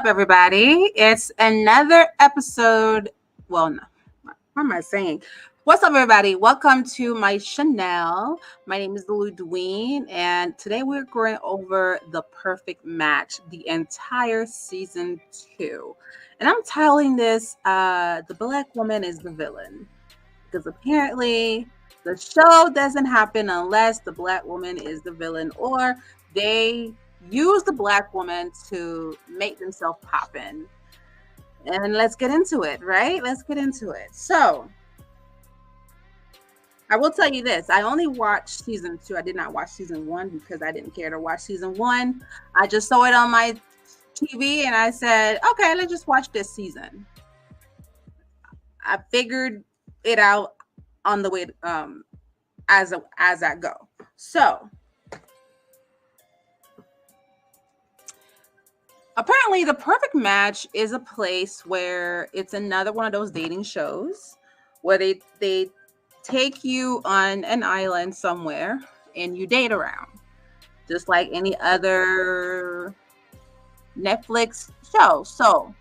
up, everybody? It's another episode. Well, no, what am I saying? What's up, everybody? Welcome to my Chanel. My name is Ludwine, and today we're going over The Perfect Match, the entire season 2. And I'm titling this The Black Woman is the Villain. Because apparently the show doesn't happen unless the black woman is the villain or they use the black woman to make themselves poppin'. And let's get into it, right? Let's get into it. So I will tell you this. I only watched season 2. I did not watch season 1 because I didn't care to watch season 1. I just saw it on my TV and I said, okay, let's just watch this season. I figured it out on the way as I go. So apparently The Perfect Match is a place where it's another one of those dating shows where they take you on an island somewhere and you date around just like any other Netflix show. So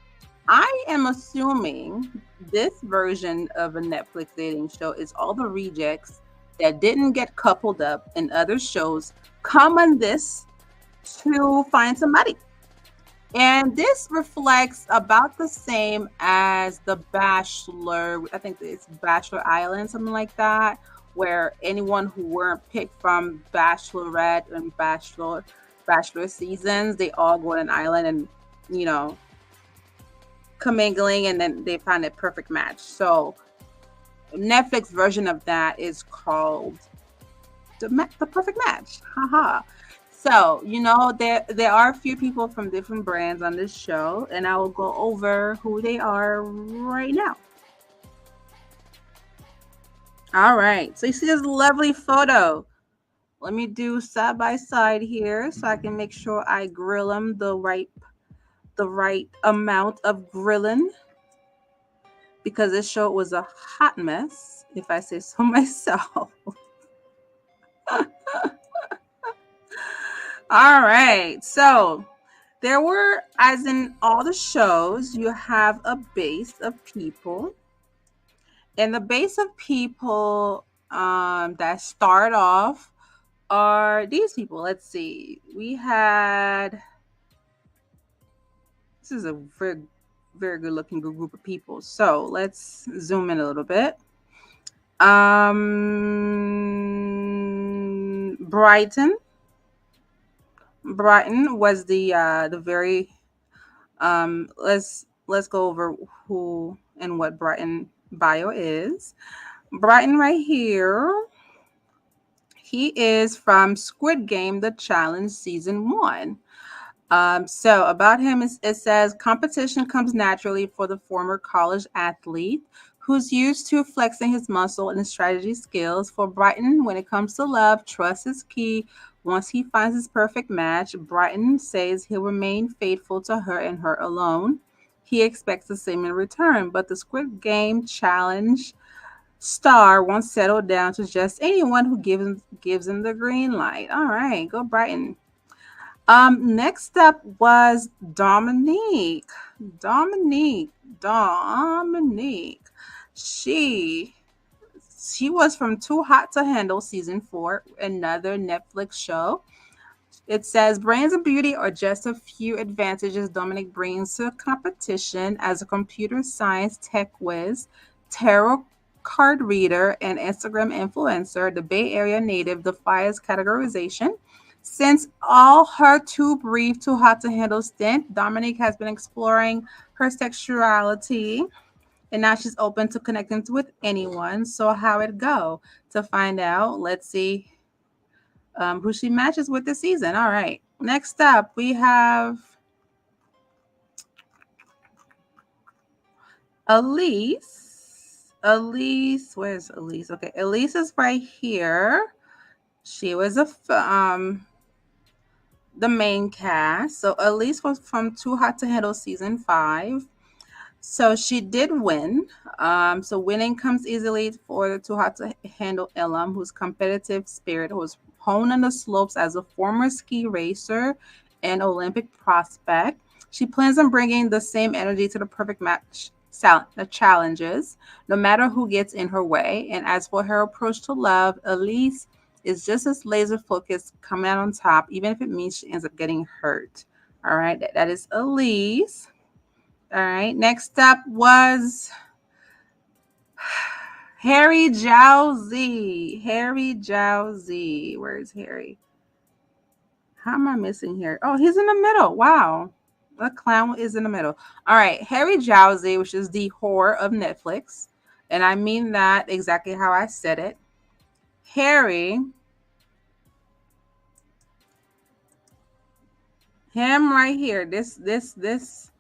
I am assuming this version of a Netflix dating show is all the rejects that didn't get coupled up in other shows come on this to find somebody. And this reflects about the same as The Bachelor. I think it's Bachelor Island, something like that, where anyone who weren't picked from Bachelorette and Bachelor seasons, they all go on an island and, commingling, and then they find a perfect match. So Netflix version of that is called the Perfect Match. Haha. So there are a few people from different brands on this show, and I will go over who they are right now. All right, so you see this lovely photo. Let me do side by side here so I can make sure I grill them the right amount of grilling, because this show was a hot mess, if I say so myself. All right, so there were, as in all the shows, you have a base of people, and the base of people that start off are these people. Let's see, this is a very, very good looking group of people. So let's zoom in a little bit. Brighton was the very let's go over who and what Brighton bio is. Brighton right here, he is from Squid Game The Challenge season 1. So about him, it says competition comes naturally for the former college athlete who's used to flexing his muscle and strategy skills. For Brighton, when it comes to love, trust is key. Once he finds his perfect match, Brighton says he'll remain faithful to her and her alone. He expects the same in return, but the Squid Game Challenge star won't settle down to just anyone who gives him the green light. All right, go Brighton. Next up was Dominique. She was from Too Hot to Handle season 4, another Netflix show. It says brains and beauty are just a few advantages Dominique brings to competition as a computer science tech whiz, tarot card reader, and Instagram influencer. The Bay Area native defies categorization. Since all her too brief, Too Hot to Handle stint, Dominique has been exploring her sexuality, and now she's open to connecting with anyone. So how it go? To find out, let's see who she matches with this season. All right. Next up, we have Elise. Where's Elise? Okay, Elise is right here. She was the main cast. So Elise was from Too Hot to Handle season 5. So she did win. So winning comes easily for the Too Hot to Handle alum, whose competitive spirit was honed on the slopes as a former ski racer and Olympic prospect. She plans on bringing the same energy to the perfect match challenges, no matter who gets in her way. And as for her approach to love, Elise is just as laser focused, coming out on top, even if it means she ends up getting hurt. All right, that is Elise. All right, next up was Harry Jowsey. Harry Jowsey. Where's Harry? How am I missing here? Oh, he's in the middle. Wow. The clown is in the middle. All right. Harry Jowsey, which is the whore of Netflix. And I mean that exactly how I said it. Harry, him right here, this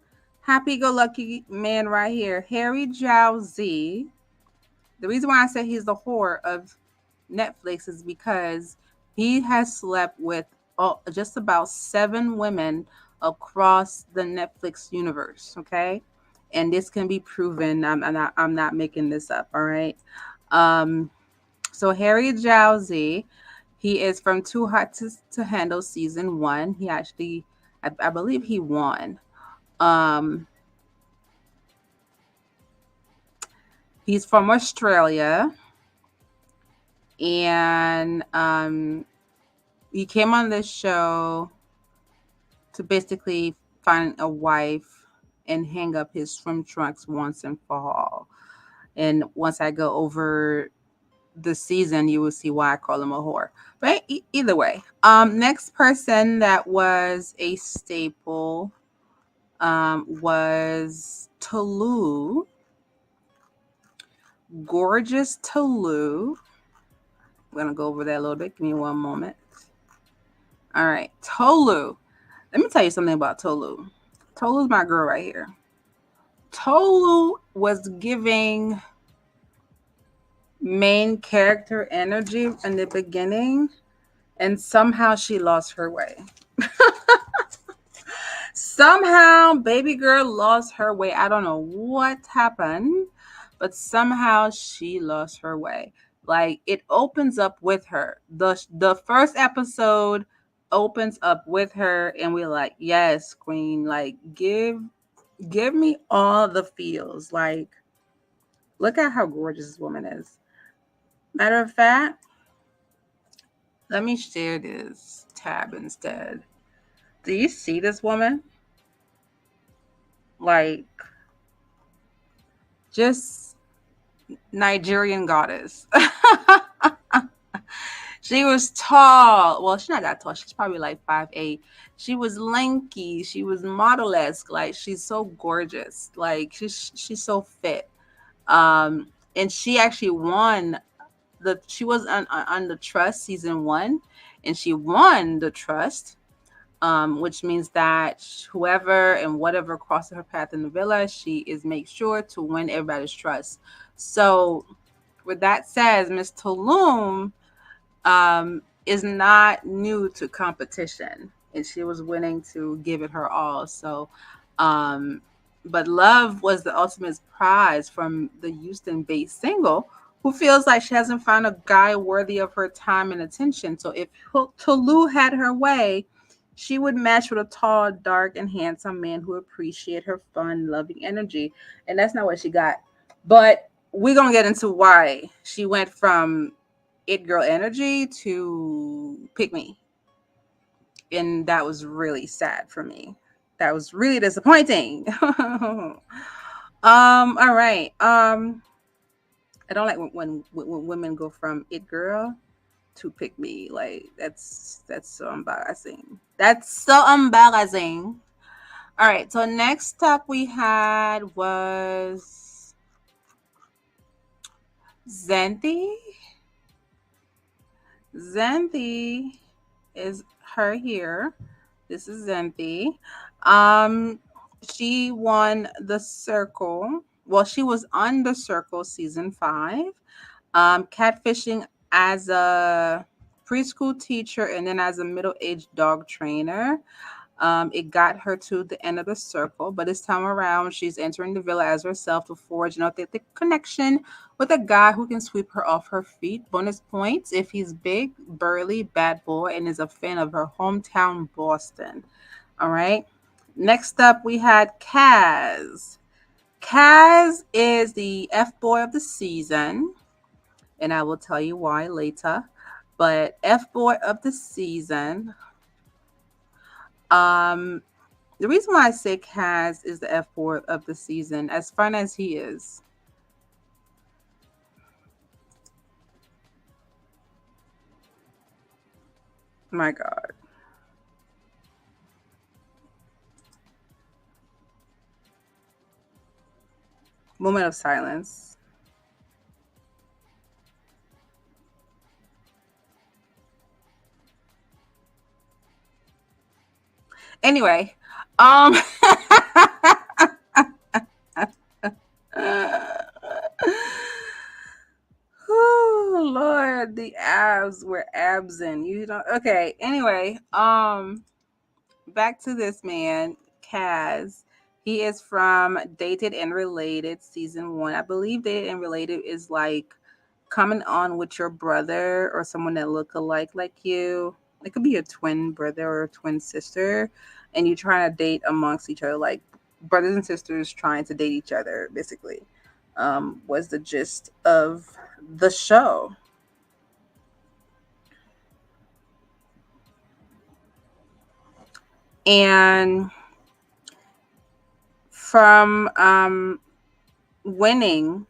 happy-go-lucky man right here, Harry Jowsey. The reason why I said he's the whore of Netflix is because he has slept with just about 7 women across the Netflix universe. Okay, and this can be proven. I'm not making this up. All right. So Harry Jowsey, he is from Too Hot to Handle season 1. He actually, I believe, he won. Um, he's from Australia, and he came on this show to basically find a wife and hang up his swim trunks once and for all. And once I go over the season, you will see why I call him a whore. But either way, next person that was a staple was Tolu, gorgeous Tolu. I'm gonna go over that a little bit. Give me one moment. All right, Tolu. Let me tell you something about Tolu. Tolu's my girl right here. Tolu was giving main character energy in the beginning, and somehow she lost her way. Somehow baby girl lost her way. I don't know what happened, but somehow she lost her way. Like, it opens up with her. The first episode opens up with her, and we're like, yes, queen, like, give me all the feels. Like, look at how gorgeous this woman is. Matter of fact, let me share this tab instead. Do you see this woman? Like, just Nigerian goddess. She was tall. Well, she's not that tall. She's probably like 5'8". She was lanky. She was model-esque. Like, she's so gorgeous. Like, she's so fit. And she actually won she was on the Trust season 1, and she won the Trust, which means that whoever and whatever crosses her path in the villa, she is make sure to win everybody's trust. So with that said, Miss Tulum is not new to competition, and she was willing to give it her all. So but love was the ultimate prize from the Houston-based single, who feels like she hasn't found a guy worthy of her time and attention. So if Tolu had her way, she would match with a tall, dark, and handsome man who appreciate her fun, loving energy. And that's not what she got. But we're going to get into why she went from it girl energy to pick me. And that was really sad for me. That was really disappointing. All right. I don't like when women go from it girl to pick me. Like, that's so embarrassing. That's so embarrassing. All right. So next up we had was Xanthi. Xanthi is her here. This is Xanthi. She won the Circle. Well, she was on the Circle season 5. Catfishing as a preschool teacher and then as a middle-aged dog trainer. It got her to the end of the Circle, but this time around, she's entering the villa as herself to forge an authentic connection with a guy who can sweep her off her feet. Bonus points if he's big, burly, bad boy, and is a fan of her hometown, Boston. All right. Next up, we had Kaz. Kaz is the F boy of the season, and I will tell you why later. But F boy of the season. Um, the reason why I say Kaz is the F boy of the season, as fun as he is. My God. Moment of silence. Anyway, um oh Lord, the abs were absent. You don't okay. Anyway, back to this man, Kaz. He is from Dated and Related season 1. I believe Dated and Related is like coming on with your brother or someone that look alike like you. It could be a twin brother or a twin sister, and you trying to date amongst each other, like brothers and sisters trying to date each other. Basically, was the gist of the show. And from winning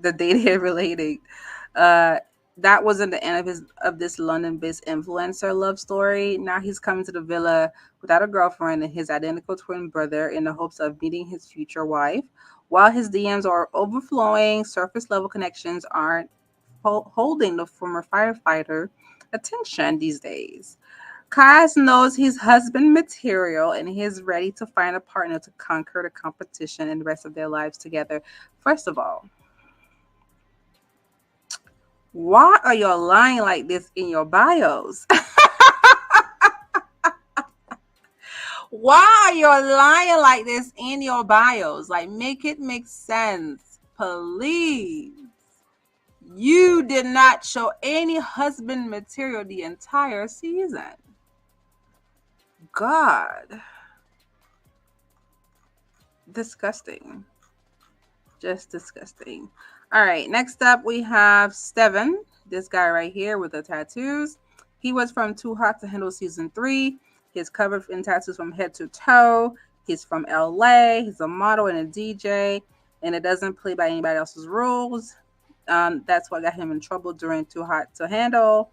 the Dated Related, uh, that wasn't the end of his of this London-based influencer love story. Now he's coming to the villa without a girlfriend and his identical twin brother in the hopes of meeting his future wife. While his DMs are overflowing, surface level connections aren't holding the former firefighter attention these days. Kaz knows he's husband material and he is ready to find a partner to conquer the competition and the rest of their lives together. First of all, why are you lying like this in your bios? Why are you lying like this in your bios? Like, make it make sense, please. You did not show any husband material the entire season. God. Disgusting. Just disgusting. All right, next up we have Steven, this guy right here with the tattoos. He was from Too Hot to Handle season 3. He's covered in tattoos from head to toe. He's from LA. He's a model and a DJ, and it doesn't play by anybody else's rules. That's what got him in trouble during Too Hot to Handle,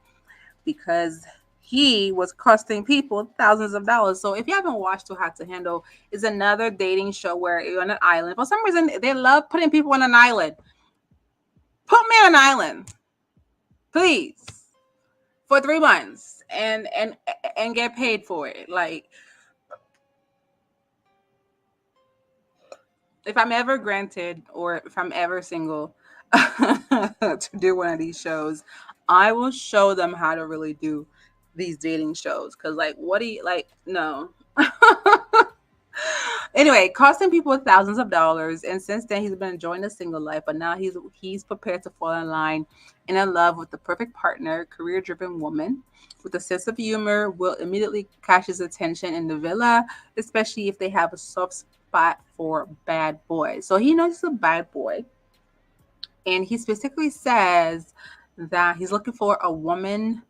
because he was costing people thousands of dollars. So if you haven't watched Too Hot to Handle, it's another dating show where you're on an island. For some reason, they love putting people on an island. Put me on an island, please, for 3 months and get paid for it. Like, if I'm ever granted or if I'm ever single to do one of these shows, I will show them how to really do these dating shows. Cause like, what do you like? No. Anyway, costing people thousands of dollars, and since then he's been enjoying a single life. But now he's prepared to fall in line and in love with the perfect partner, career-driven woman with a sense of humor, will immediately catch his attention in the villa, especially if they have a soft spot for bad boys. So he knows he's a bad boy, and he specifically says that he's looking for a woman,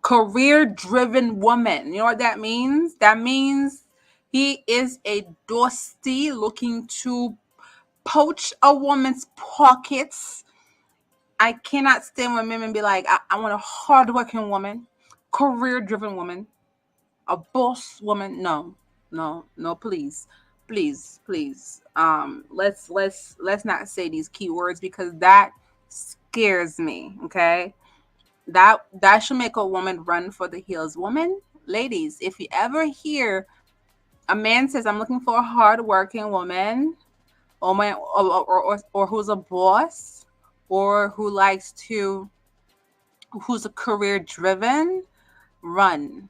career-driven woman. You know what that means? That means he is a Dorsey looking to poach a woman's pockets. I cannot stand when women be like, I want a hardworking woman, career-driven woman, a boss woman. No, no, no, please, please, please. Let's not say these keywords because that scares me. Okay, that should make a woman run for the hills. Woman, ladies, if you ever hear a man says, I'm looking for a hardworking woman, or who's a boss, or who's a career driven, run.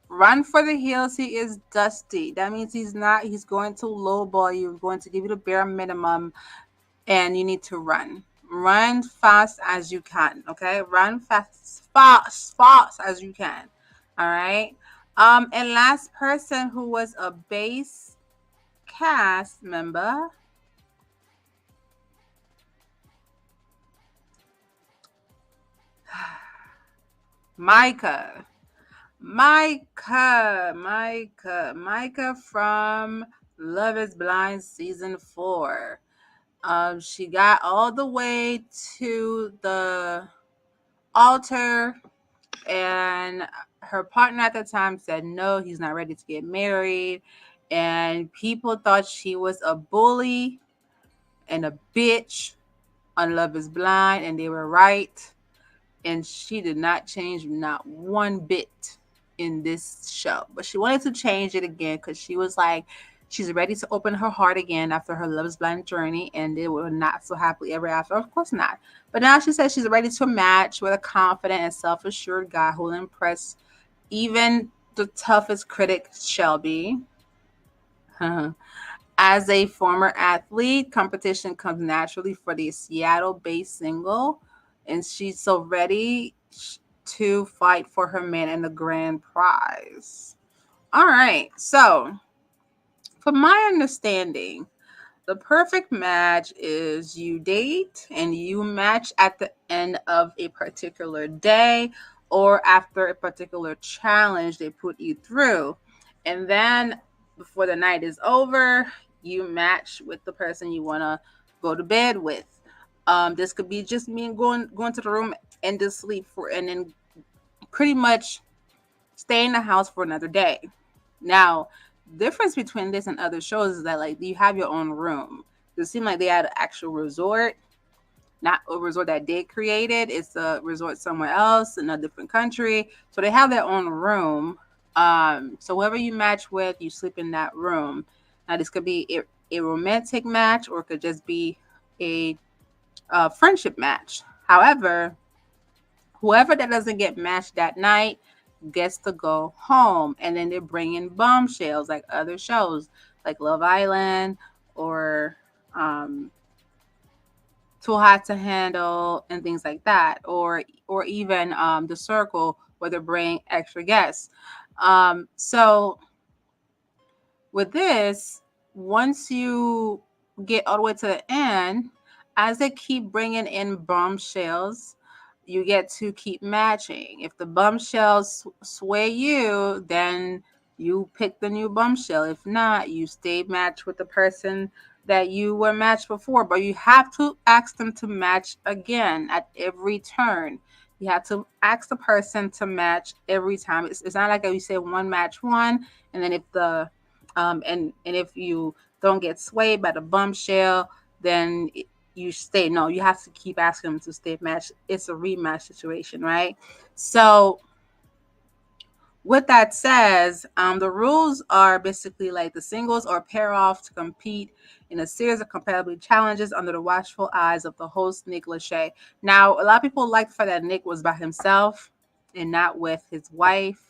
Run for the hills. He is dusty. That means he's going to lowball you, going to give you the bare minimum, and you need to run. Run fast as you can. Okay. Run fast as you can. All right. And last person who was a base cast member, Micah. Micah from Love is Blind season 4. She got all the way to the altar, and her partner at the time said no, he's not ready to get married. And people thought she was a bully and a bitch on Love is Blind, and they were right. And she did not change not one bit in this show. But she wanted to change it again because she was like, she's ready to open her heart again after her Love is Blind journey, and they were not so happily ever after. Of course not. But now she says she's ready to match with a confident and self-assured guy who will impress even the toughest critic, Shelby. As a former athlete, competition comes naturally for the Seattle-based single, and she's so ready to fight for her man and the grand prize. All right, so from my understanding, the perfect match is you date and you match at the end of a particular day or after a particular challenge they put you through. And then before the night is over, you match with the person you want to go to bed with. This could be just me going to the room and just sleep for, and then pretty much stay in the house for another day. Now, difference between this and other shows is that like you have your own room. It seemed like they had an actual resort, not a resort that they created. It's a resort somewhere else in a different country. So they have their own room. So whoever you match with, you sleep in that room. Now this could be a romantic match, or it could just be a friendship match. However, whoever that doesn't get matched that night gets to go home, and then they're bringing bombshells like other shows like Love Island or Too Hot to Handle and things like that, or even The Circle, where they're bringing extra guests. So with this, once you get all the way to the end, as they keep bringing in bombshells, you get to keep matching. If the bombshells sway you, then you pick the new bombshell. If not, you stay matched with the person that you were matched before. But you have to ask them to match again at every turn. You have to ask the person to match every time. It's not like you say one match one, and then if the and if you don't get swayed by the bombshell, then you stay. No, you have to keep asking them to stay matched. It's a rematch situation, right? So with that says, the rules are basically like the singles or pair off to compete in a series of compatibility challenges under the watchful eyes of the host, Nick Lachey. Now, a lot of people like the fact that Nick was by himself and not with his wife.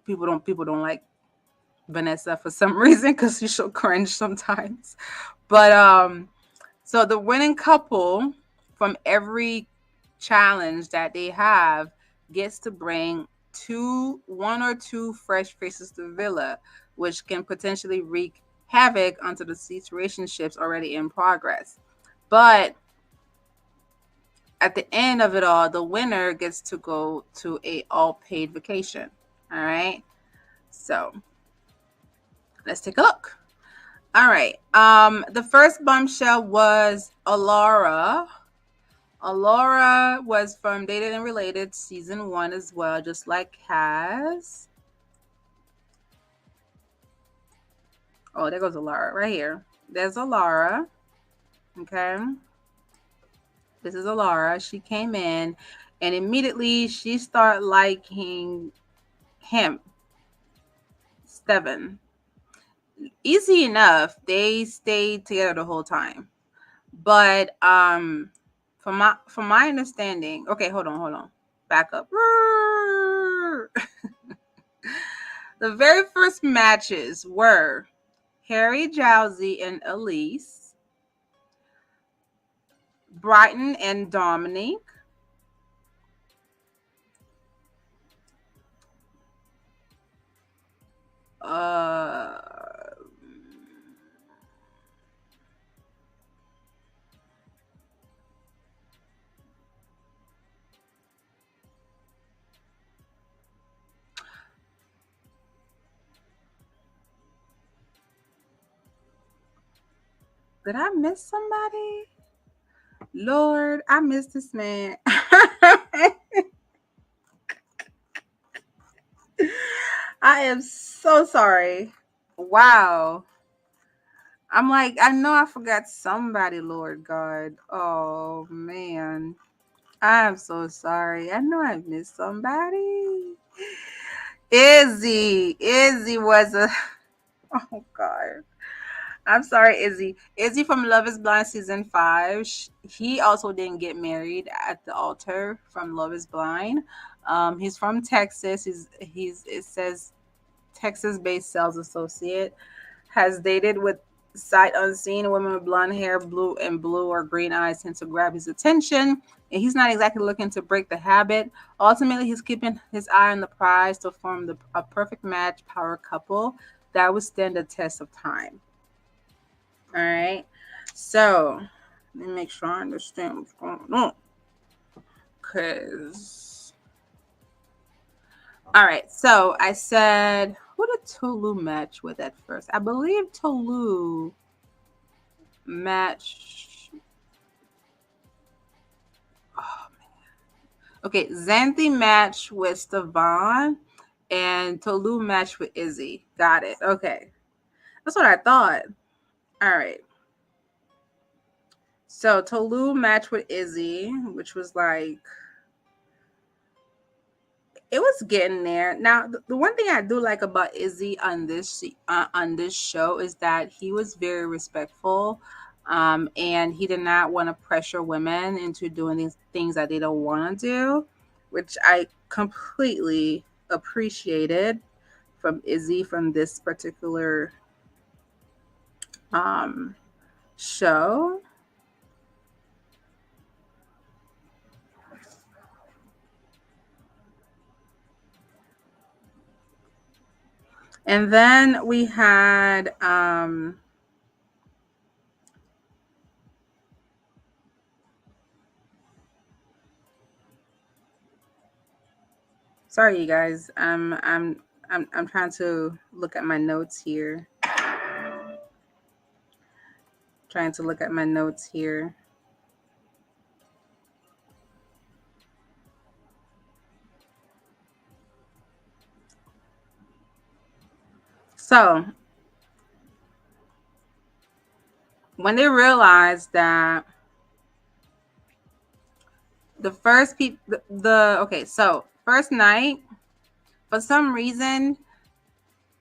People don't like Vanessa for some reason because she's so cringe sometimes. But so the winning couple from every challenge that they have gets to bring one or two fresh faces to the villa, which can potentially wreak havoc onto the situationships already in progress. But at the end of it all, the winner gets to go to a all-paid vacation. All right. So let's take a look. All right. The first bombshell was Alara. Alara was from Dated and Related season 1 as well, just like Kaz. Oh, there goes Alara right here. There's Alara. Okay. This is Alara. She came in and immediately she started liking him, Steven. Easy enough. They stayed together the whole time. But from my understanding, okay, hold on. Back up. The very first matches were Harry Jowsey and Elise, Brighton and Dominique, Uh, did I miss somebody? Lord, I missed this man. I am so sorry. Wow. I'm like, I know I forgot somebody, Lord God. Oh man. I'm so sorry. I know I missed somebody. Izzy. Izzy was a oh god. I'm sorry, Izzy. Izzy from Love is Blind season 5. He also didn't get married at the altar from Love is Blind. He's from Texas. He's it says Texas-based sales associate. Has dated with sight unseen women with blonde hair, blue or green eyes tend to grab his attention. And he's not exactly looking to break the habit. Ultimately, he's keeping his eye on the prize to form a perfect match power couple that would stand the test of time. All right. So let me make sure I understand what's going on. Cause all right. So I said, who did Tolu match with at first? I believe Tolu matched. Oh, okay, Xanthi matched with Stevan and Tolu matched with Izzy. Got it. Okay. That's what I thought. All right. So Tolu matched with Izzy, which was like it was getting there. Now, the one thing I do like about Izzy on this show is that he was very respectful, and he did not want to pressure women into doing these things that they don't want to do, which I completely appreciated from Izzy from this particular um, show. And then we had sorry you guys. I'm trying to look at my notes here. Trying to look at my notes here. So when they realized that the first people, the okay, so first night, for some reason,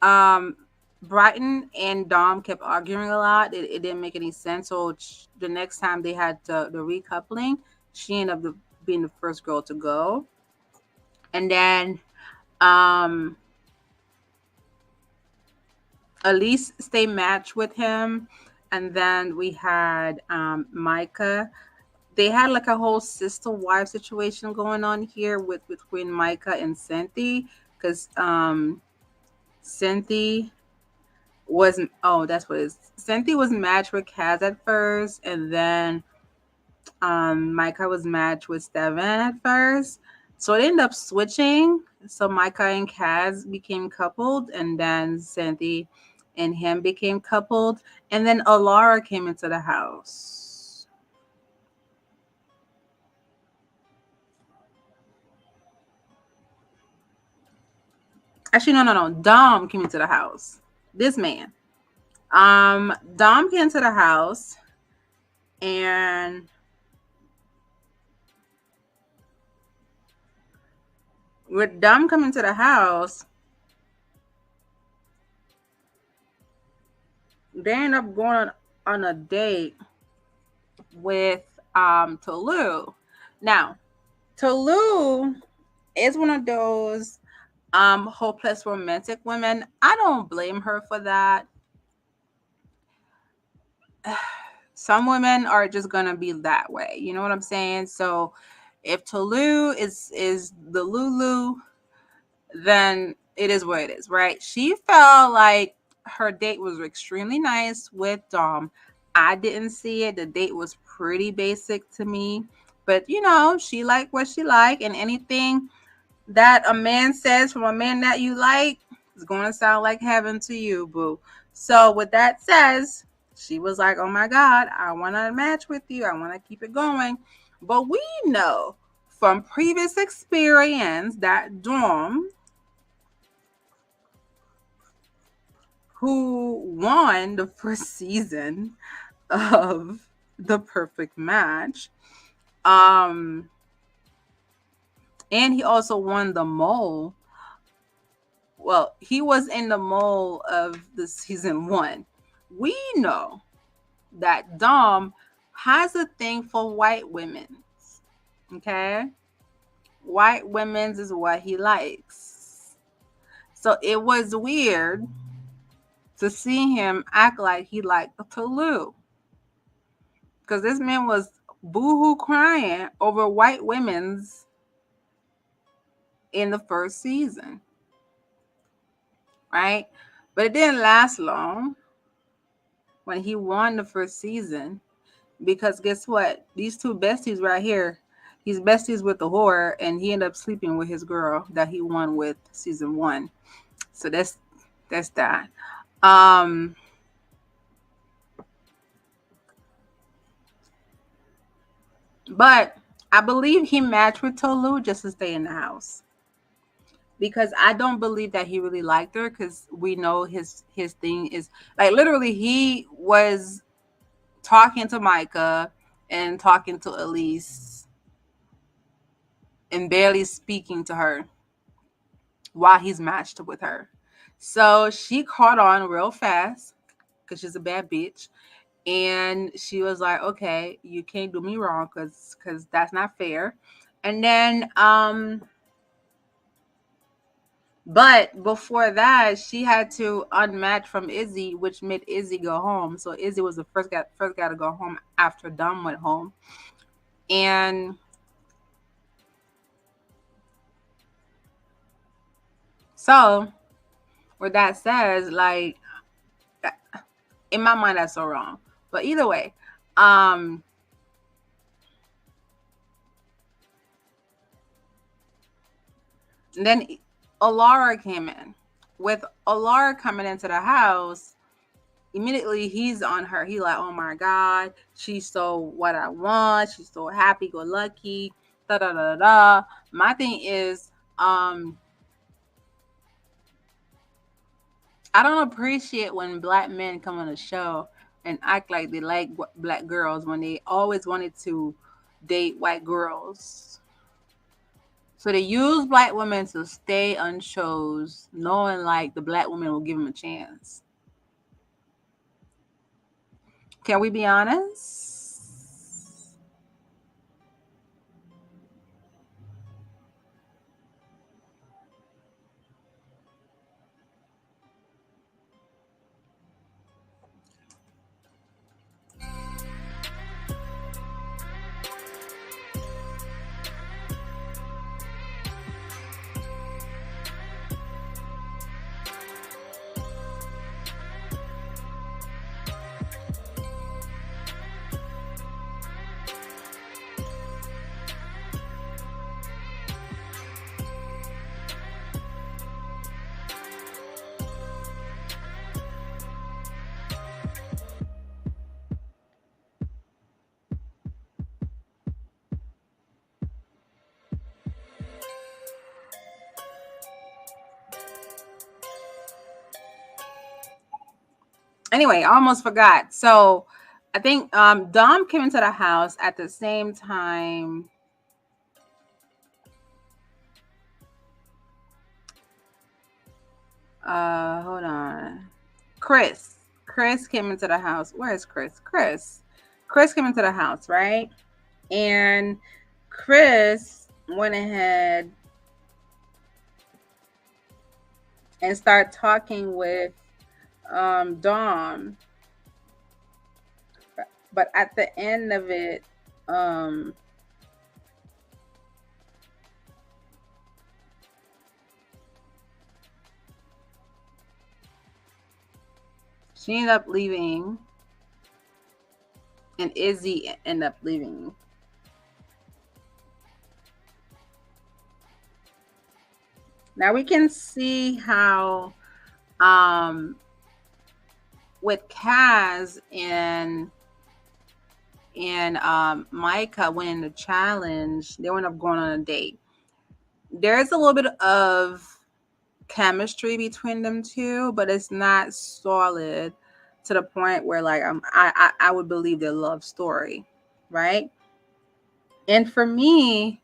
um, Brighton and Dom kept arguing a lot. It didn't make any sense. So the next time they had the recoupling, she ended up being the first girl to go, and then um Elise stay matched with him, and then we had Micah. They had like a whole sister wife situation going on here with between Micah and Cynthia, because Cynthia was that's what it is. Cynthia was matched with Kaz at first, and then Micah was matched with Steven at first. So it ended up switching. So Micah and Kaz became coupled, and then Cynthia and him became coupled, and then Alara came into the house. Actually, no. Dom came into the house. This man. Dom came into the house, and with Dom coming to the house, they end up going on a date with Tolu. Now, Tolu is one of those hopeless romantic women. I don't blame her for that. Some women are just gonna be that way. You know what I'm saying? So if Tolu is the Lulu, then it is what it is, right? She felt like her date was extremely nice with Dom. I didn't see it. The date was pretty basic to me. But she liked what she liked, and anything that a man says from a man that you like is going to sound like heaven to you, boo. So with that says, she was like, oh my God, I want to match with you. I want to keep it going. But we know from previous experience that Dom, who won the first season of The Perfect Match, and he also won the mole. Well, he was in the mole of the season 1. We know that Dom has a thing for white women. Okay? White women's is what he likes. So it was weird to see him act like he liked Tolu. Because this man was boohoo crying over white women's in the first season. Right? But it didn't last long when he won the first season. Because guess what? These two besties right here, he's besties with the whore, and he ended up sleeping with his girl that he won with season 1. So that's that. But I believe he matched with Tolu just to stay in the house. Because I don't believe that he really liked her, because we know his thing is like literally he was talking to Micah and talking to Elise and barely speaking to her while he's matched with her. So she caught on real fast because she's a bad bitch. And she was like, okay, you can't do me wrong because that's not fair. And then but before that, she had to unmatch from Izzy, which made Izzy go home. So Izzy was the first guy to go home after Dom went home. And so what that says, like, in my mind, that's so wrong. But either way, and then Alara came in. With Alara coming into the house, immediately he's on her. He like, oh my God, she's so what I want. She's so happy, go lucky. Da da da da. My thing is, I don't appreciate when black men come on a show and act like they like black girls when they always wanted to date white girls. So they use black women to stay on shows, knowing like the black women will give them a chance. Can we be honest? Anyway, I almost forgot. So I think Dom came into the house at the same time. Hold on. Chris came into the house. Where is Chris? Chris came into the house, right? And Chris went ahead and started talking with Dom. But at the end of it, She ended up leaving, and Izzy ended up leaving. Now we can see how with Kaz and Micah winning the challenge, they ended up going on a date. There's a little bit of chemistry between them two, but it's not solid to the point where like I would believe their love story, right? And for me,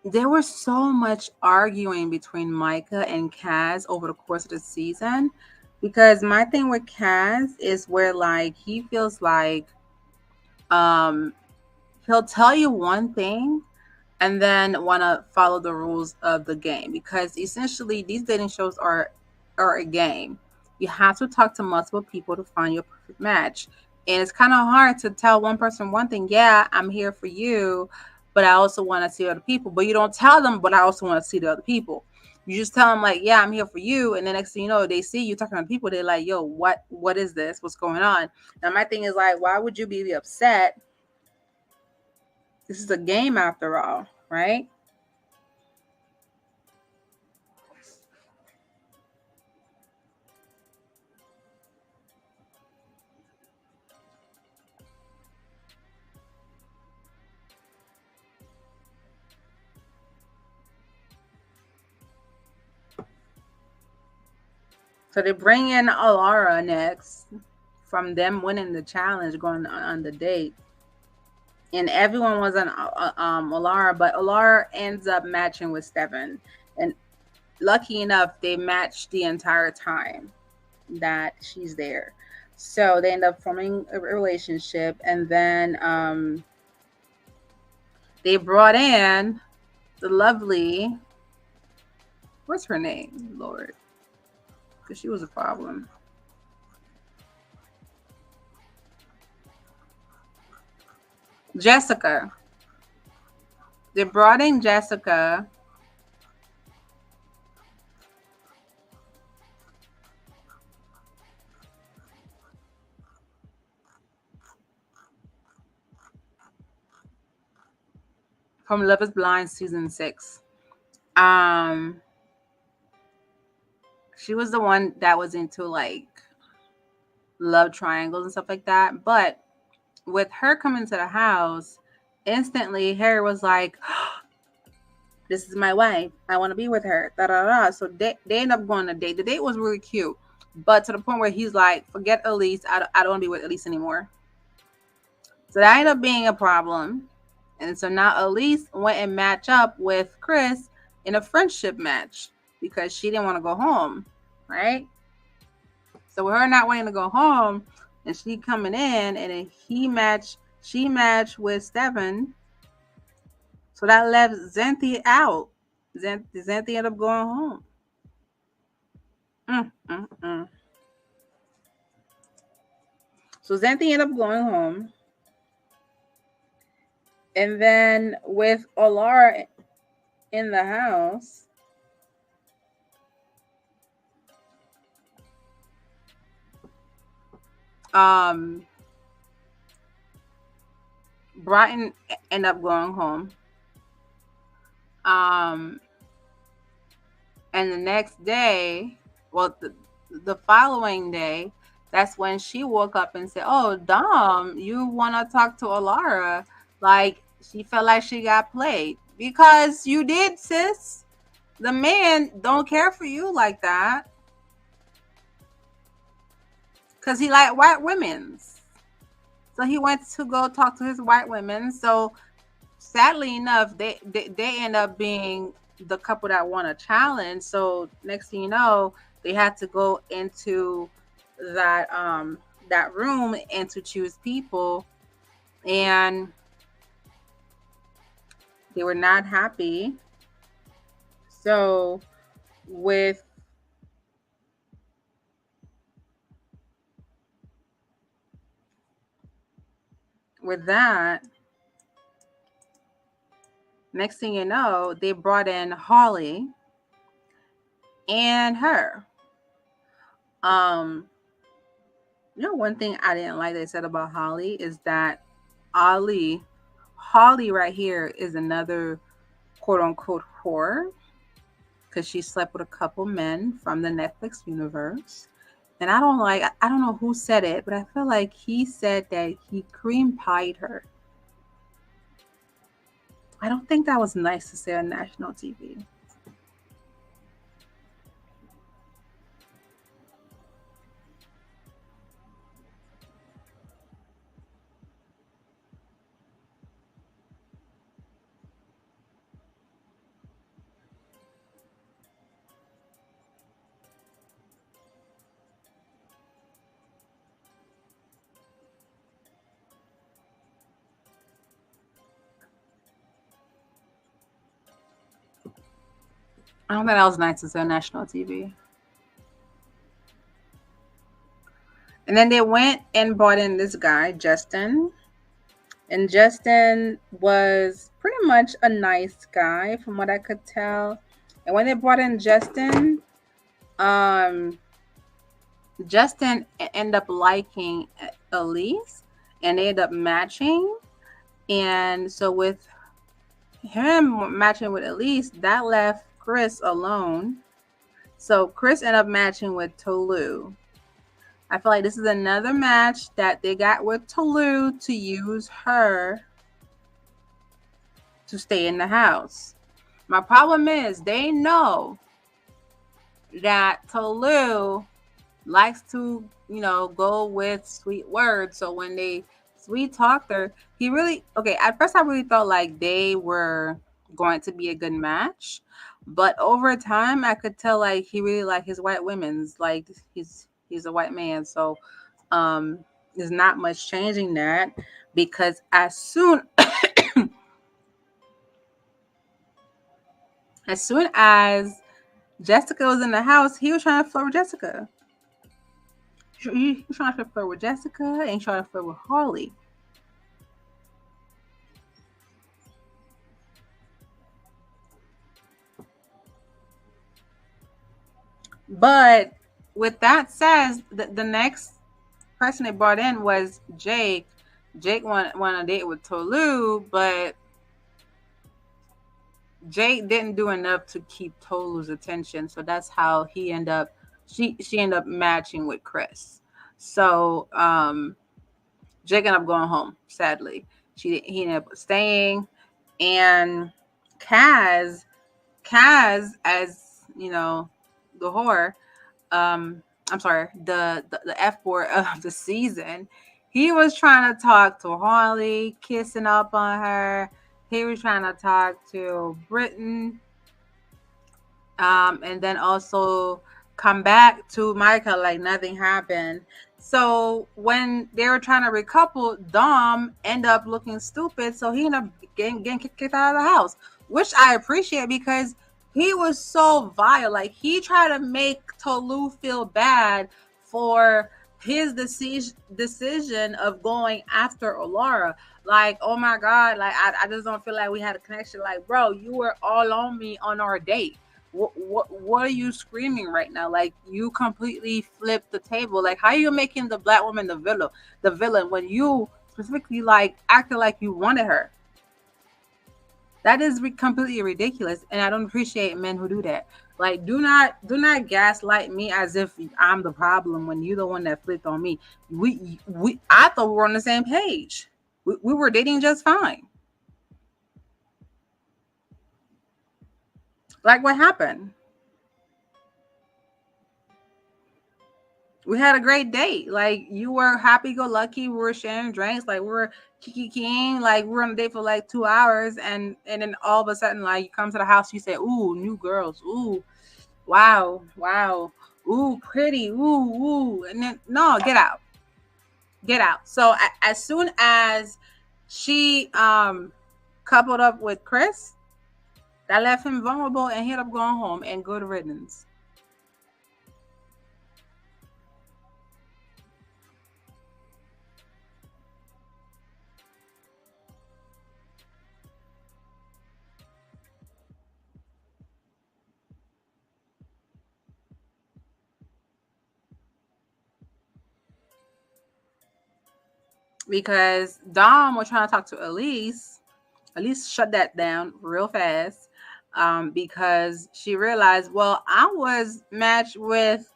there was so much arguing between Micah and Kaz over the course of the season, because my thing with Kaz is where like he feels like he'll tell you one thing and then want to follow the rules of the game, because essentially these dating shows are a game. You have to talk to multiple people to find your perfect match, and it's kind of hard to tell one person one thing. Yeah, I'm here for you, but I also want to see other people. But you don't tell them, but I also want to see the other people. You just tell them like, yeah, I'm here for you, and then next thing you know, they see you talking to people. They're like, yo, what is this? What's going on? Now my thing is like, why would you be upset? This is a game after all, right? So they bring in Alara next from them winning the challenge, going on the date. And everyone was on Alara, but Alara ends up matching with Stefan. And lucky enough, they matched the entire time that she's there. So they end up forming a relationship. And then they brought in the lovely, what's her name? Lord. Because she was a problem. Jessica. They brought in Jessica. From Love is Blind season 6. She was the one that was into like love triangles and stuff like that. But with her coming to the house, instantly Harry was like, this is my wife. I want to be with her. Da, da, da. So they end up going on a date. The date was really cute. But to the point where he's like, forget Elise. I don't want to be with Elise anymore. So that ended up being a problem. And so now Elise went and matched up with Chris in a friendship match because she didn't want to go home, right? So with her not wanting to go home and she coming in, and then she matched with Stefan. So that left Xanthi out. Xanthi ended up going home. So Xanthi ended up going home. And then with Olara in the house, Brighton ended up going home. And the next day, well, the following day, that's when she woke up and said, oh, Dom, you want to talk to Alara? Like, she felt like she got played. Because you did, sis. The man don't care for you like that. Because he like white women. So he went to go talk to his white women. So sadly enough, they end up being the couple that won a challenge. So next thing you know, they had to go into that room and to choose people, and they were not happy. So with that, next thing you know, they brought in Holly and her. You know, one thing I didn't like they said about Holly is that Ali, Holly right here is another quote unquote whore because she slept with a couple men from the Netflix universe. And I don't know who said it, but I feel like he said that he cream pied her. I don't think that was nice to say on national TV. I don't think that was nice to say on national TV. And then they went and brought in this guy, Justin. And Justin was pretty much a nice guy from what I could tell. And when they brought in Justin, um, Justin ended up liking Elise and they ended up matching. And so with him matching with Elise, that left Chris alone. So Chris ended up matching with Tolu. I feel like this is another match that they got with Tolu to use her to stay in the house. My problem is they know that Tolu likes to, go with sweet words. So when they sweet talked her, he really okay. At first, I really thought like they were going to be a good match, but over time, I could tell like he really liked his white women's. Like he's a white man, so um, there's not much changing that because as soon as Jessica was in the house, he was trying to flirt with Jessica. He was trying to flirt with Jessica and trying to flirt with Harley. But with that said, the next person they brought in was Jake. Jake went on a date with Tolu, but Jake didn't do enough to keep Tolu's attention. So that's how she ended up matching with Chris. So Jake ended up going home, sadly. He ended up staying, and Kaz, as the whore, I'm sorry, the F word of the season. He was trying to talk to Harley, kissing up on her. He was trying to talk to Britain, and then also come back to Micah like nothing happened. So when they were trying to recouple, Dom ended up looking stupid, so he ended up getting kicked out of the house, which I appreciate because he was so vile. Like he tried to make Tolu feel bad for his decision of going after Olara. Like, oh my God, like I just don't feel like we had a connection. Like, bro, you were all on me on our date. What are you screaming right now? Like you completely flipped the table. Like how are you making the black woman the villain when you specifically like acted like you wanted her? That is completely ridiculous, and I don't appreciate men who do that. Like do not gaslight me as if I'm the problem when you're the one that flipped on me. We I thought we were on the same page. We were dating just fine. Like what happened? We had a great date. Like you were happy go lucky. We were sharing drinks. Like we were kiki king. Like we were on a date for like 2 hours, and then all of a sudden, like you come to the house, you say, "Ooh, new girls. Ooh, wow, wow. Ooh, pretty. Ooh, ooh." And then no, get out, get out. So as soon as she coupled up with Chris, that left him vulnerable, and he ended up going home and good riddance. because Dom was trying to talk to Elise. Elise shut that down real fast, because she realized, well, I was matched with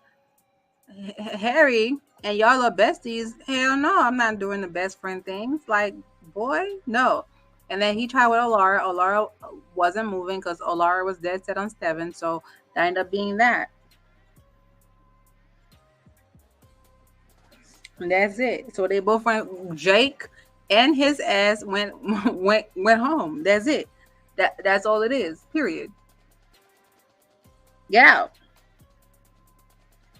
Harry and y'all are besties. Hell no, I'm not doing the best friend things. Like, boy, no. And then he tried with Olara. Olara wasn't moving because Olara was dead set on Steven. So that ended up being that. And that's it. So they both went. Jake and his ass went went home. That's it. That's all it is. Period. Get out.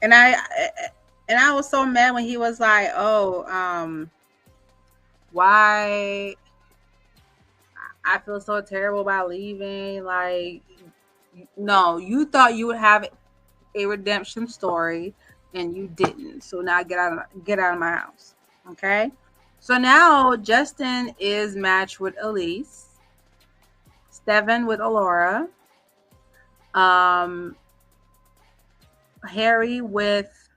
And I was so mad when he was like, "Oh, why I feel so terrible about leaving." Like, no, you thought you would have a redemption story and you didn't. So now get out of my house. Okay? So now Justin is matched with Elise, Steven with Alora, Harry with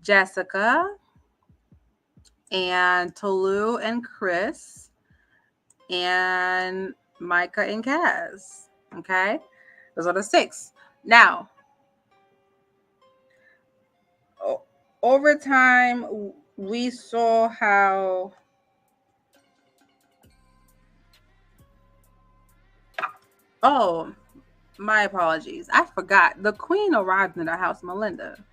Jessica, and Tolu and Chris, and Micah and Kaz. Okay? Those are the 6. Now, over time, we saw how my apologies. I forgot. The queen arrived in the house, Melinda.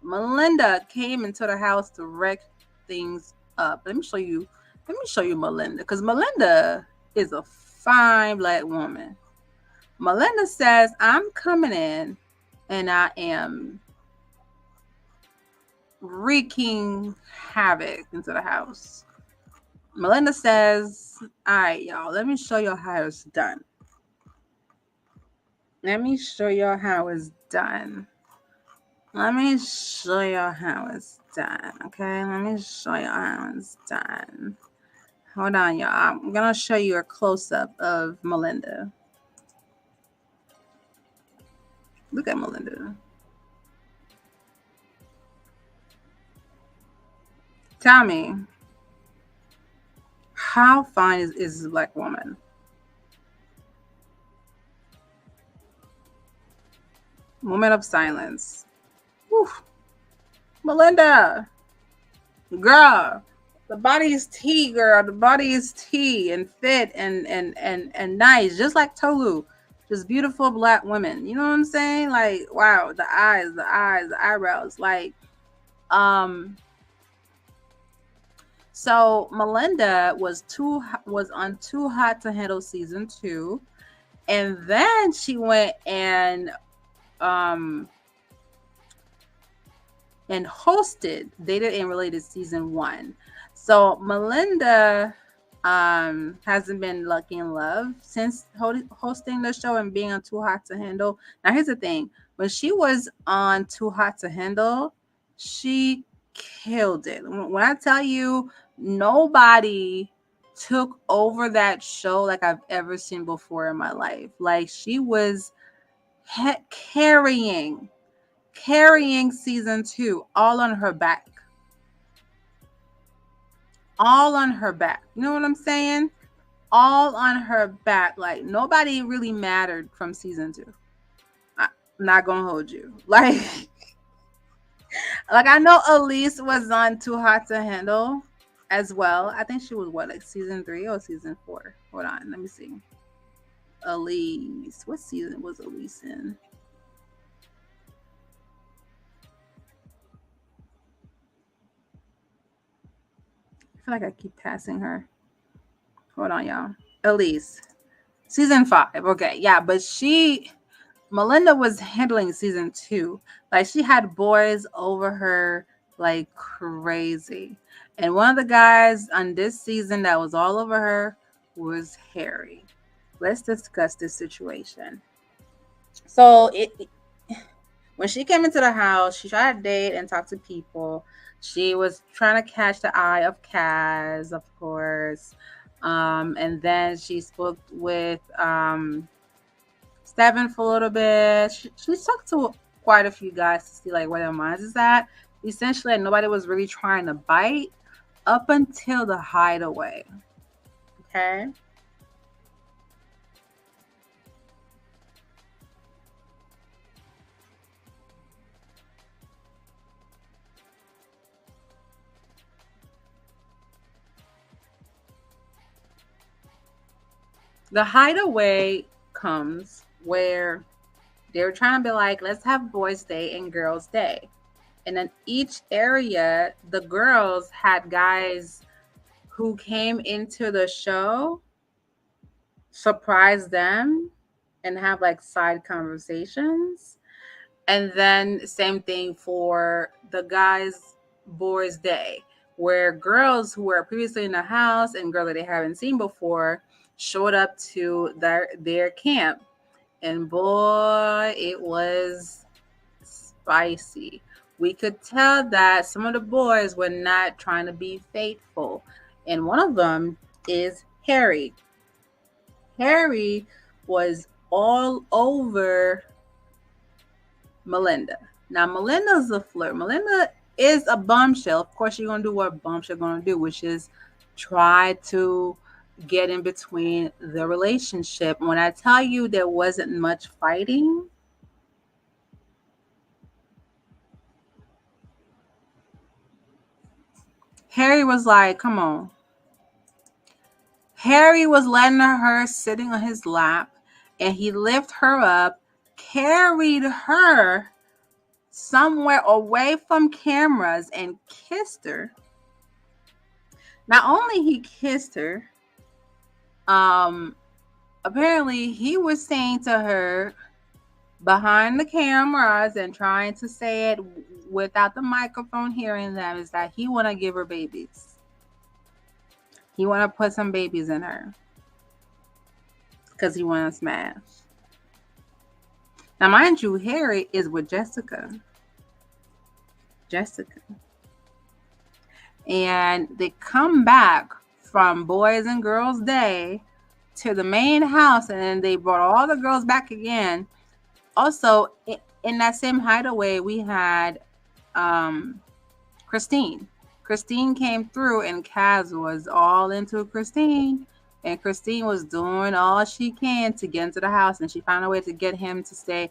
Melinda came into the house to wreck things up. Let me show you Melinda, because Melinda is a fine black woman. Melinda says, I'm coming in and I am wreaking havoc into the house. Melinda says, all right, y'all, let me show y'all how it's done. Let me show y'all how it's done. Let me show y'all how it's done, okay? Let me show y'all how it's done. Hold on, y'all. I'm going to show you a close-up of Melinda. Look at Melinda. Tell me, how fine is this black woman? Moment of silence. Whew. Melinda, girl, the body is tea, girl. The body is tea and fit and nice, just like Tolu. Just beautiful black women. You know what I'm saying? Like, wow, the eyes, the eyebrows. Like, so Melinda was on Too Hot to Handle season 2, and then she went and hosted Dated and Related season 1. So Melinda hasn't been lucky in love since hosting the show and being on Too Hot to Handle. Now here's the thing: when she was on Too Hot to Handle, she killed it. When I tell you, nobody took over that show like I've ever seen before in my life. Like, she was carrying season 2 all on her back. All on her back. You know what I'm saying? All on her back. Like, nobody really mattered from season 2. I'm not gonna hold you. Like I know Elise was on Too Hot to Handle as well. I think she was like season 3 or season 4. Hold on, let me see. Elise. What season was Elise in? I feel like I keep passing her. Hold on, y'all. Elise. Season 5. Okay, yeah, but Melinda was handling season 2. Like, she had boys over her like crazy. And one of the guys on this season that was all over her was Harry. Let's discuss this situation. So when she came into the house, she tried to date and talk to people. She was trying to catch the eye of Kaz, of course. And then she spoke with Steven for a little bit. She talked to quite a few guys to see like where their minds is at. Essentially, nobody was really trying to bite. up until the hideaway. Okay. The hideaway comes where they're trying to be like, let's have boys' day and girls' day. And in each area, the girls had guys who came into the show, surprise them, and have like side conversations. And then same thing for the guys' boys' day, where girls who were previously in the house and girls that they haven't seen before showed up to their camp. And boy, it was spicy. We could tell that some of the boys were not trying to be faithful. And one of them is Harry. Harry was all over Melinda. Now, Melinda's a flirt. Melinda is a bombshell. Of course, you're going to do what bombshell going to do, which is try to get in between the relationship. When I tell you there wasn't much fighting, Harry was like, come on. Harry was letting her sitting on his lap, and he lifted her up, carried her somewhere away from cameras, and kissed her. Not only he kissed her, um, apparently he was saying to her behind the cameras and trying to say it without the microphone hearing them is that he want to give her babies. He want to put some babies in her because he want to smash. Now, mind you, Harry is with Jessica. And they come back from Boys and Girls Day to the main house, and then they brought all the girls back again. Also, in that same hideaway, we had Christine. Christine came through, and Kaz was all into Christine. And Christine was doing all she can to get into the house, and she found a way to get him to stay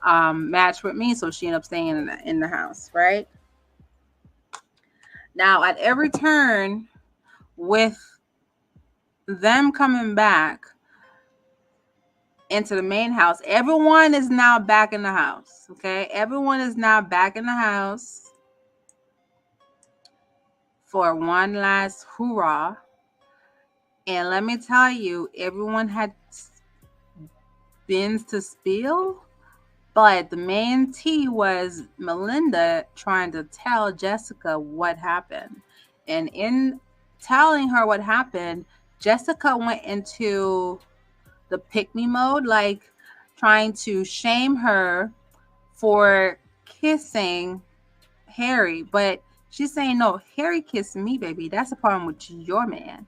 match with me. So she ended up staying in the house, right? Now, at every turn, with them coming back into the main house, everyone is now back in the house. Okay, everyone is now back in the house for one last hoorah. And let me tell you, everyone had bins to spill, but the main tea was Melinda trying to tell Jessica what happened. And in telling her what happened, Jessica went into the pick-me mode, like trying to shame her for kissing Harry. But she's saying, no, Harry kissed me, baby. That's a problem with your man.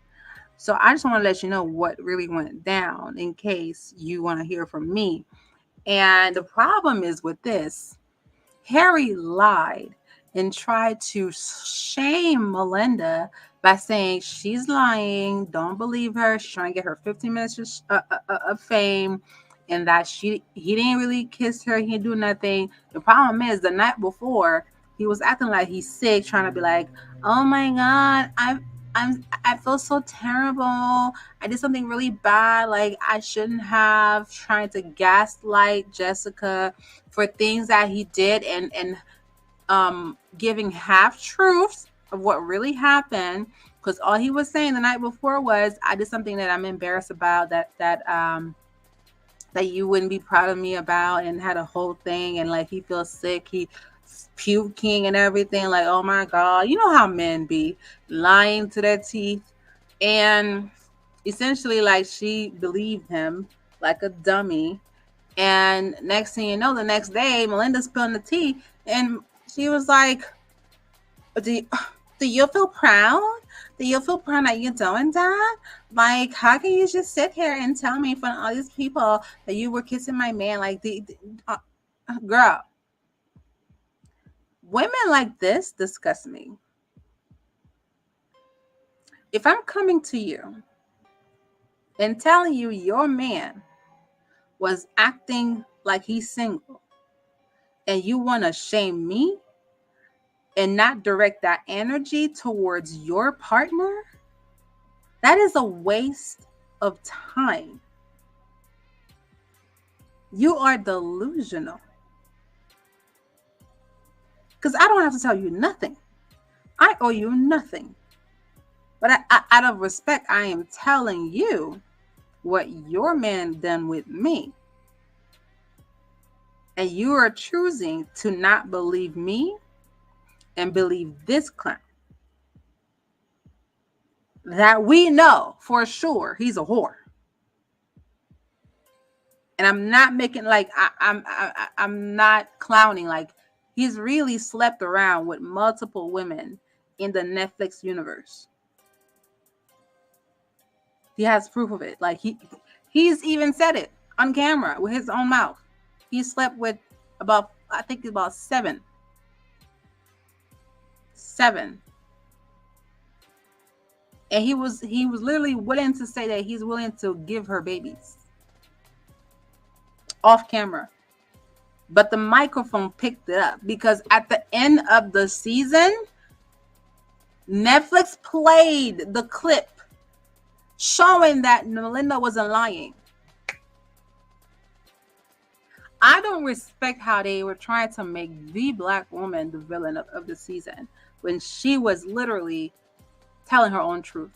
So I just want to let you know what really went down in case you want to hear from me. And the problem is with this, Harry lied and tried to shame Melinda by saying she's lying, don't believe her, she's trying to get her 15 minutes of fame, and that he didn't really kiss her, he didn't do nothing. The problem is the night before, he was acting like he's sick, trying to be like, oh my God, I feel so terrible. I did something really bad. Like I shouldn't have, trying to gaslight Jessica for things that he did, and giving half truths of what really happened. Because all he was saying the night before was, I did something that I'm embarrassed about, that you wouldn't be proud of me about, and had a whole thing, and like he feels sick, he puking and everything, like, oh my God, you know how men be, lying to their teeth. And essentially, like, she believed him like a dummy. And next thing you know, the next day, Melinda spilled the tea, and she was like, do you feel proud? Do you feel proud that you're doing that? Like, how can you just sit here and tell me in front of all these people that you were kissing my man? Like, girl, women like this disgust me. If I'm coming to you and telling you your man was acting like he's single and you want to shame me and not direct that energy towards your partner, that is a waste of time. You are delusional. Because I don't have to tell you nothing. I owe you nothing. But out of respect, I am telling you what your man done with me. And you are choosing to not believe me and believe this clown. That we know for sure he's a whore. And I'm not making like I'm not clowning. Like, he's really slept around with multiple women in the Netflix universe. He has proof of it. Like he's even said it on camera with his own mouth. He slept with about, I think about seven. And he was literally willing to say that he's willing to give her babies off camera. But the microphone picked it up because at the end of the season, Netflix played the clip showing that Melinda wasn't lying. I don't respect how they were trying to make the black woman the villain of the season when she was literally telling her own truth.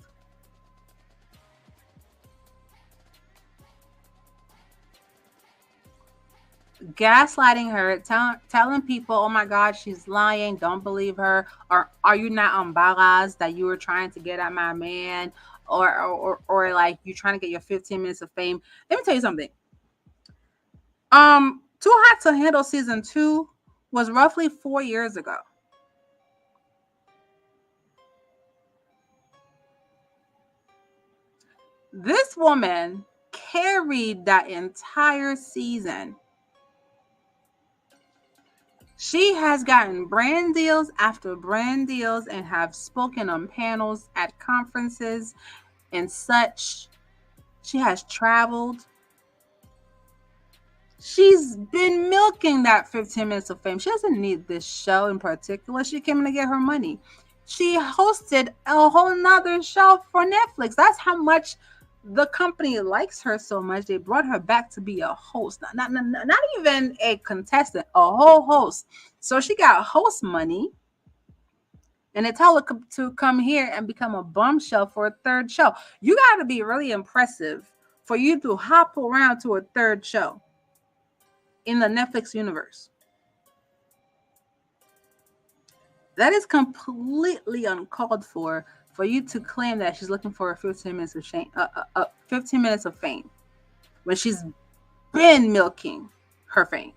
Gaslighting her, telling people, oh my God, she's lying, don't believe her, or are you not embarrassed that you were trying to get at my man, or like you trying to get your 15 minutes of fame. Let me tell you something. Too Hot to Handle season 2 was roughly 4 years ago. This woman carried that entire season. She has gotten brand deals after brand deals and have spoken on panels at conferences and such. She has traveled. She's been milking that 15 minutes of fame. She doesn't need this show in particular. She came in to get her money. She hosted a whole nother show for Netflix. That's how much the company likes her so much. They brought her back to be a host. Not even a contestant, a whole host. So she got host money. And they tell her to come here and become a bombshell for a third show. You got to be really impressive for you to hop around to a third show in the Netflix universe. That is completely uncalled for you to claim that she's looking for 15 minutes of shame, 15 minutes of fame, when she's been milking her fame,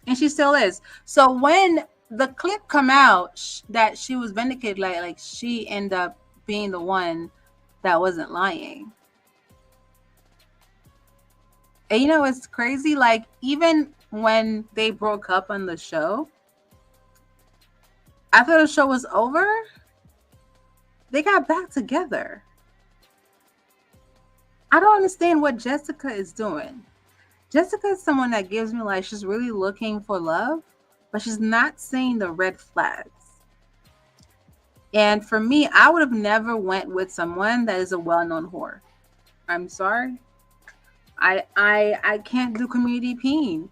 and she still is. So when the clip come out that she was vindicated, like she ended up being the one that wasn't lying. And you know, it's crazy. Like, even when they broke up on the show, after the show was over, they got back together. I don't understand what Jessica is doing. Jessica is someone that gives me like she's really looking for love, but she's not seeing the red flags. And for me, I would have never went with someone that is a well-known whore. I'm sorry. I can't do community peen.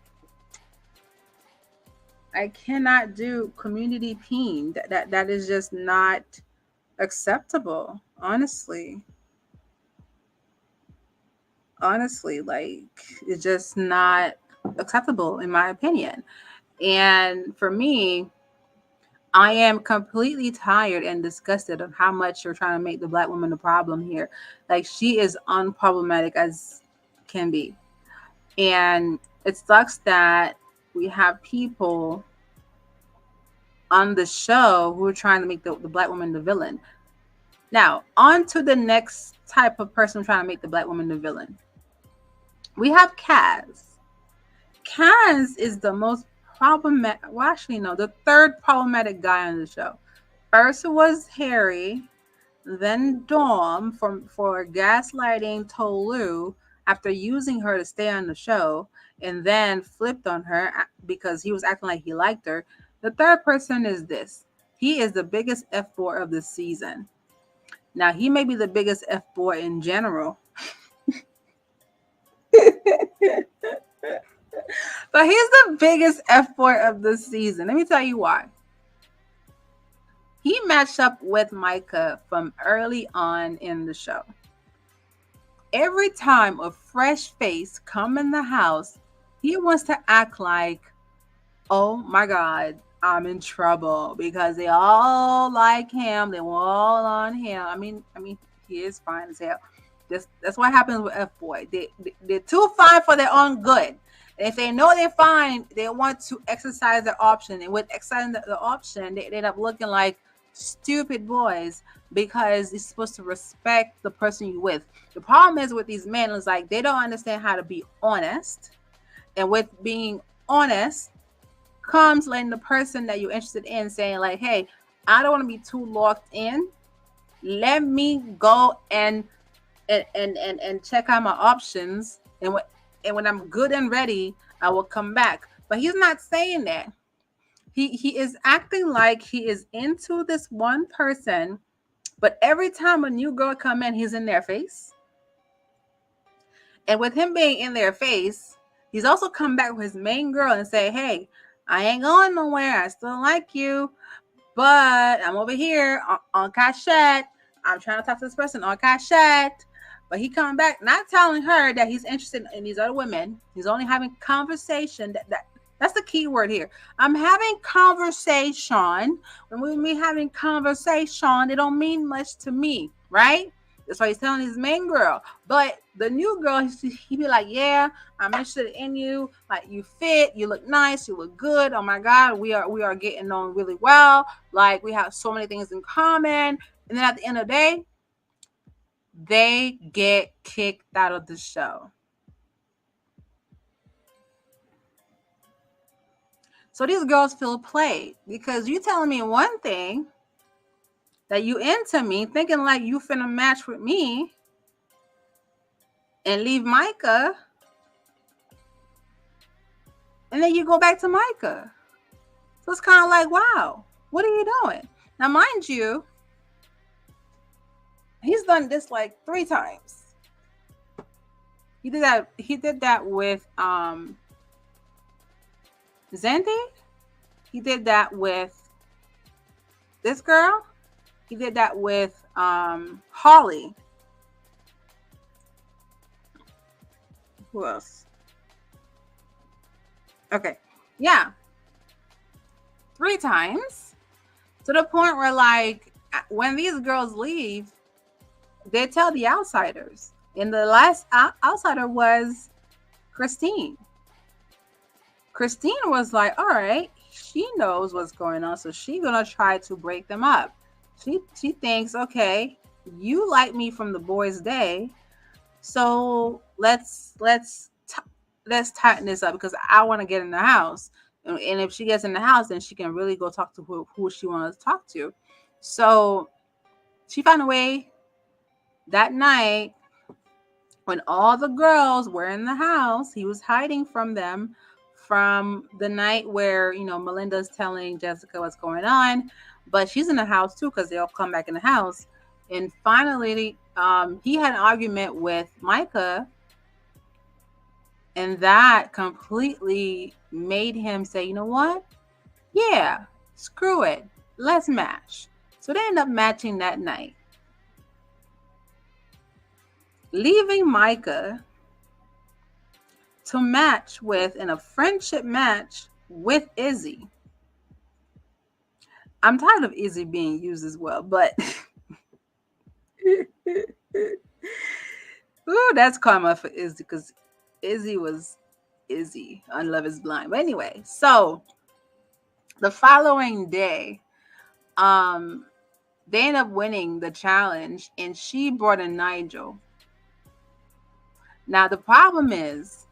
I cannot do community peen. That is just not acceptable, honestly. Like, it's just not acceptable in my opinion. And for me, I am completely tired and disgusted of how much you're trying to make the black woman the problem here. Like, she is unproblematic as can be. And it sucks that we have people on the show who are trying to make the black woman the villain. Now, on to the next type of person trying to make the black woman the villain. We have Kaz. Kaz is the most problematic, well, actually, no, the third problematic guy on the show. First was Harry, Then Dom for gaslighting Tolu after using her to stay on the show, and then flipped on her because he was acting like he liked her. The third person is this. He is the biggest F boy of the season. Now he may be the biggest F boy in general, but he's the biggest F boy of the season. Let me tell you why. He matched up with Micah from early on in the show. Every time a fresh face come in the house, he wants to act like, oh my God, I'm in trouble because they all like him. They were all on him. I mean, he is fine as hell. That's what happens with F boy. They're too fine for their own good. And if they know they're fine, they want to exercise their option. And with exercising the option, they end up looking like stupid boys because you're supposed to respect the person you're with. The problem is with these men is like they don't understand how to be honest. And with being honest comes letting the person that you're interested in saying like, hey, I don't want to be too locked in. Let me go and check out my options. And when I'm good and ready, I will come back. But he's not saying that. He is acting like he is into this one person, but every time a new girl come in, he's in their face. And with him being in their face, he's also come back with his main girl and say, hey, I ain't going nowhere. I still like you, but I'm over here on Cashapp. I'm trying to talk to this person on Cashapp. But he coming back, not telling her that he's interested in these other women. He's only having conversation. That's the key word here. I'm having conversation. When we having conversation, it don't mean much to me, right? That's why he's telling his main girl. But the new girl, he be like, yeah, I'm interested in you. Like, you fit, you look nice, you look good. Oh my God, we are getting on really well. Like, we have so many things in common. And then at the end of the day, they get kicked out of the show. So these girls feel played because you telling me one thing that you into me, thinking like you finna match with me and leave Micah, and then you go back to Micah. So it's kind of like, wow, what are you doing? Now, mind you, he's done this like 3 times. He did that with Zende. He did that with this girl. He did that with Holly. Who else? Okay. Yeah. 3 times. To the point where, like, when these girls leave, they tell the outsiders. And the last outsider was Christine. Christine was like, all right, she knows what's going on, so she's gonna try to break them up. She thinks, okay, you like me from the boys' day, so let's tighten this up because I want to get in the house. And if she gets in the house, then she can really go talk to who she wants to talk to. So she found a way that night when all the girls were in the house. He was hiding from them from the night where, Melinda's telling Jessica what's going on, but she's in the house too because they all come back in the house. And finally, he had an argument with Micah, and that completely made him say, you know what? Yeah, screw it. Let's match. So they end up matching that night, leaving Micah to match with, in a friendship match with Izzy. I'm tired of Izzy being used as well, but ooh, that's karma for Izzy because Izzy was Izzy on Love is Blind. But anyway, so the following day, they end up winning the challenge, and she brought in Nigel. Now the problem is,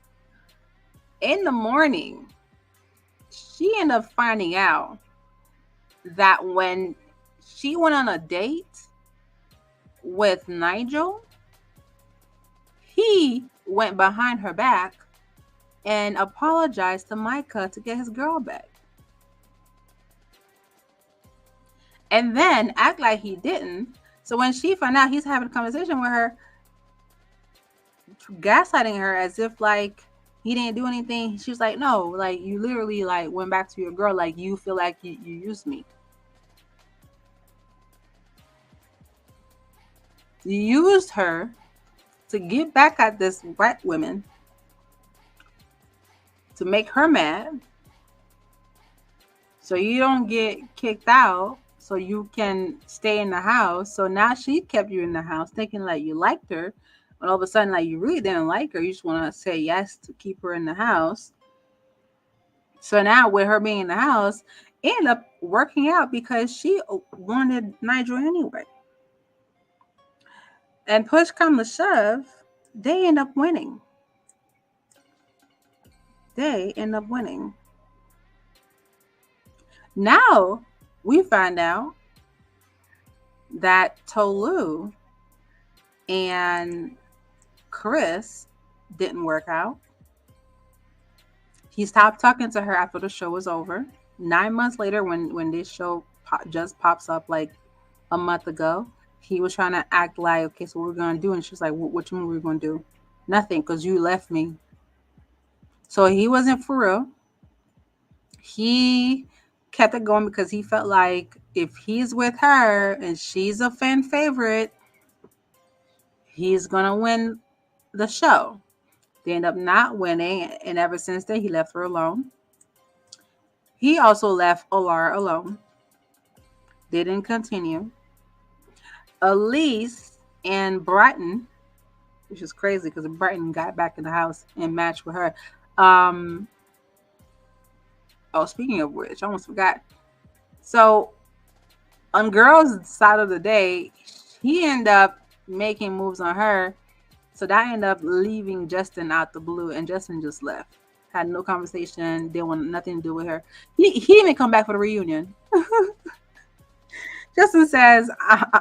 in the morning, she ended up finding out that when she went on a date with Nigel, he went behind her back and apologized to Micah to get his girl back. And then act like he didn't. So when she found out he's having a conversation with her, gaslighting her as if like he didn't do anything. She was like, no, like you literally like went back to your girl, like you feel like you used me. You used her to get back at this white woman, to make her mad, so you don't get kicked out, so you can stay in the house. So now she kept you in the house thinking like you liked her, and all of a sudden like you really didn't like her. You just want to say yes to keep her in the house. So now with her being in the house, it ended up working out because she wanted Nigel anyway. And push come to shove, they end up winning. Now we find out that Tolu and Chris didn't work out. He stopped talking to her after the show was over. 9 months later, when this show just pops up like a month ago, he was trying to act like, okay, so what we're going to do? And she's like, what movie we're going to do? Nothing, because you left me. So he wasn't for real. He kept it going because he felt like if he's with her and she's a fan favorite, he's going to win the show. They end up not winning, and ever since then, he left her alone. He also left Alara alone. They didn't continue. Elise and Brighton, which is crazy because Brighton got back in the house and matched with her. Speaking of which, I almost forgot. So, on girls' side of the day, he ended up making moves on her. So that ended up leaving Justin out the blue, and Justin just left. Had no conversation, didn't want nothing to do with her. He didn't come back for the reunion. Justin says,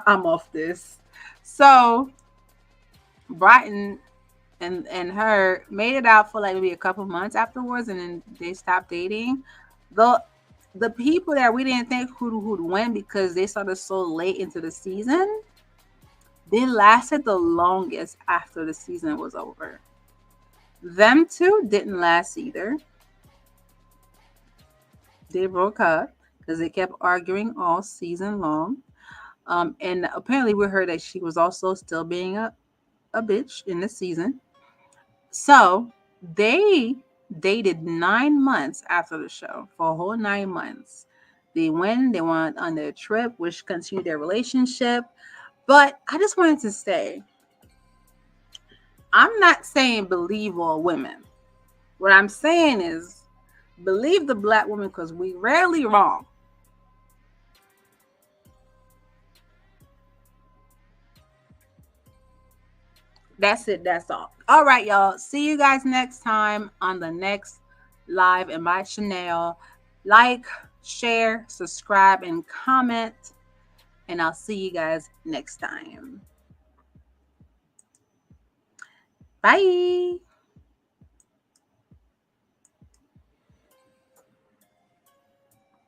I'm off this. So Brighton and her made it out for like maybe a couple months afterwards, and then they stopped dating. The people that we didn't think who'd win because they started so late into the season, they lasted the longest after the season was over. Them two didn't last either. They broke up because they kept arguing all season long. And apparently we heard that she was also still being a bitch in the season. So they dated 9 months after the show, for a whole 9 months. They went on their trip, which continued their relationship. But I just wanted to say, I'm not saying believe all women. What I'm saying is believe the black woman, because we rarely wrong. That's it. That's all. All right, y'all. See you guys next time on the next live in my channel. Like, share, subscribe, and comment. And I'll see you guys next time. Bye.